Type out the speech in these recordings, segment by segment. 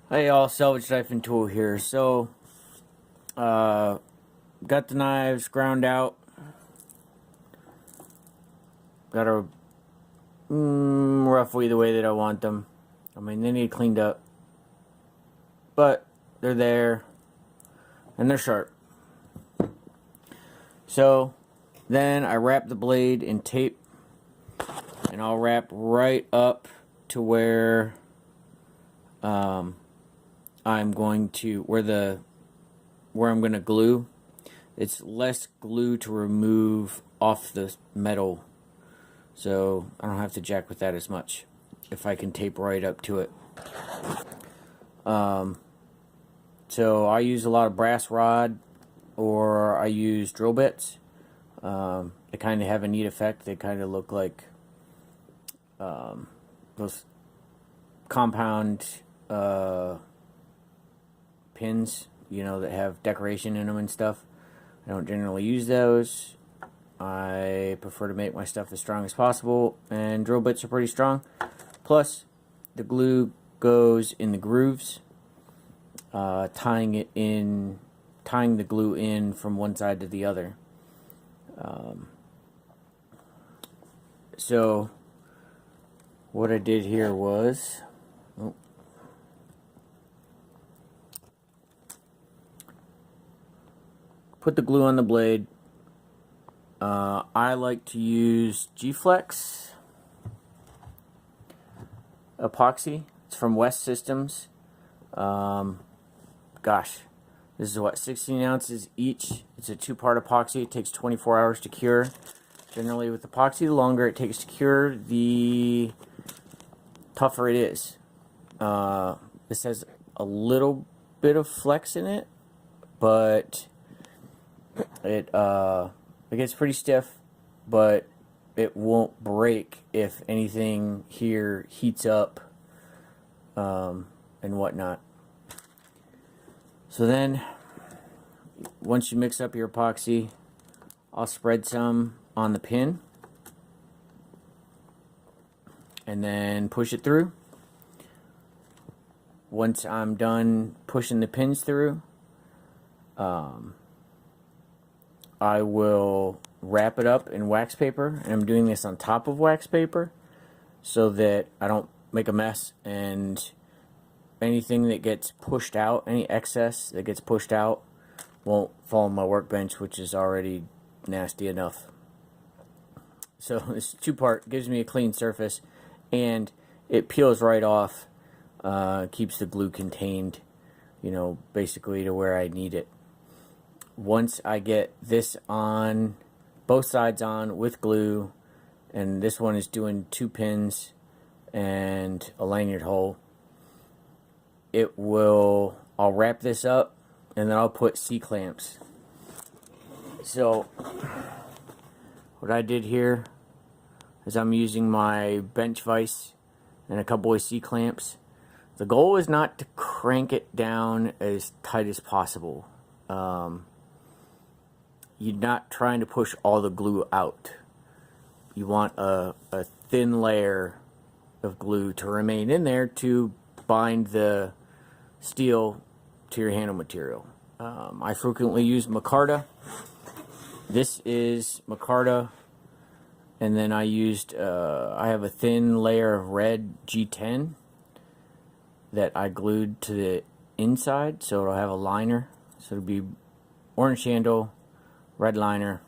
Hey y'all, salvage knife and tool here. So, got the knives ground out. Got a roughly the way that I want them. I mean, they need cleaned up, but they're there and they're sharp. So, then I wrap the blade in tape, and I'll wrap right up to where I'm going to where I'm going to glue. It's less glue to remove off the metal, so I don't have to jack with that as much if I can tape right up to it. So I use a lot of brass rod, or I use drill bits. They kind of have a neat effect. They kind of look like those compound pins, you know, that have decoration in them and stuff. I don't generally use those. I prefer to make my stuff as strong as possible, and drill bits are pretty strong. Plus, the glue goes in the grooves, tying the glue in from one side to the other. So, what I did here was, put the glue on the blade. I like to use G-Flex epoxy. It's from West Systems. Gosh, this is what, 16 ounces each. It's a 2-part epoxy. It takes 24 hours to cure. Generally with epoxy, the longer it takes to cure, the tougher it is. This has a little bit of flex in it, but it gets pretty stiff, but it won't break if anything here heats up and whatnot. So then, once you mix up your epoxy, I'll spread some on the pin and then push it through. Once I'm done pushing the pins through, I will wrap it up in wax paper, and I'm doing this on top of wax paper so that I don't make a mess, and anything that gets pushed out, any excess that gets pushed out, won't fall on my workbench, which is already nasty enough. So this 2-part gives me a clean surface, and it peels right off, keeps the glue contained, you know, basically to where I need it. Once I get this on, both sides on with glue, and this one is doing 2 pins and a lanyard hole, I'll wrap this up, and then I'll put C-clamps. So what I did here is I'm using my bench vise and a couple of C-clamps. The goal is not to crank it down as tight as possible. You're not trying to push all the glue out. You want a thin layer of glue to remain in there to bind the steel to your handle material. I frequently use micarta. This is micarta, and then I have a thin layer of red G10 that I glued to the inside, so it'll have a liner. So it'll be orange handle, red liner,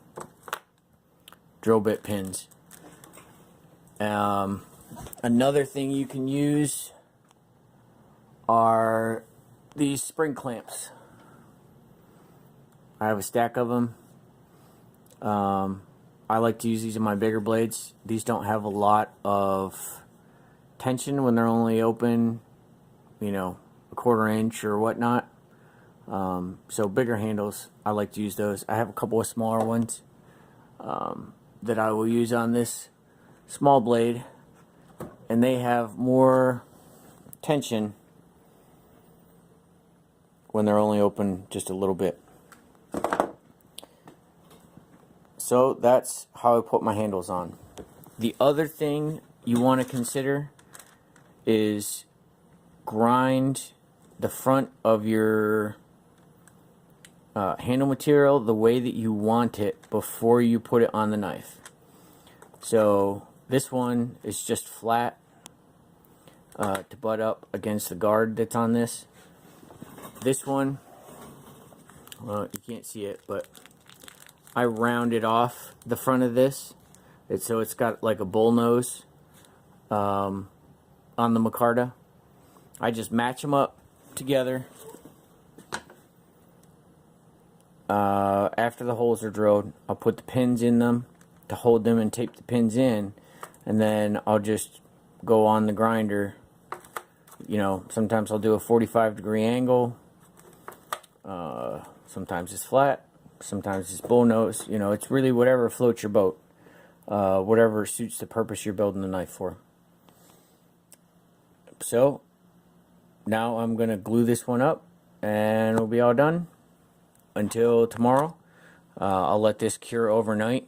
drill bit pins. Another thing you can use are these spring clamps. I have a stack of them. I like to use these in my bigger blades. These don't have a lot of tension when they're only open, you know, a 1/4 inch or whatnot. So bigger handles, I like to use those. I have a couple of smaller ones that I will use on this small blade, and they have more tension when they're only open just a little bit. So that's how I put my handles on. The other thing you want to consider is grind the front of your handle material the way that you want it before you put it on the knife. So this one is just flat to butt up against the guard that's on this. This one, well, you can't see it, but I rounded off the front of this. So it's got like a bull nose on the micarta. I just match them up together after the holes are drilled. I'll put the pins in them to hold them and tape the pins in, and then I'll just go on the grinder. You know, sometimes I'll do a 45-degree angle, sometimes it's flat, sometimes it's bull nose. You know, it's really whatever floats your boat, whatever suits the purpose you're building the knife for. So now I'm gonna glue this one up and we'll be all done. Until tomorrow, I'll let this cure overnight,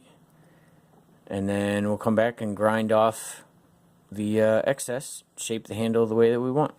and then we'll come back and grind off the excess, shape the handle the way that we want.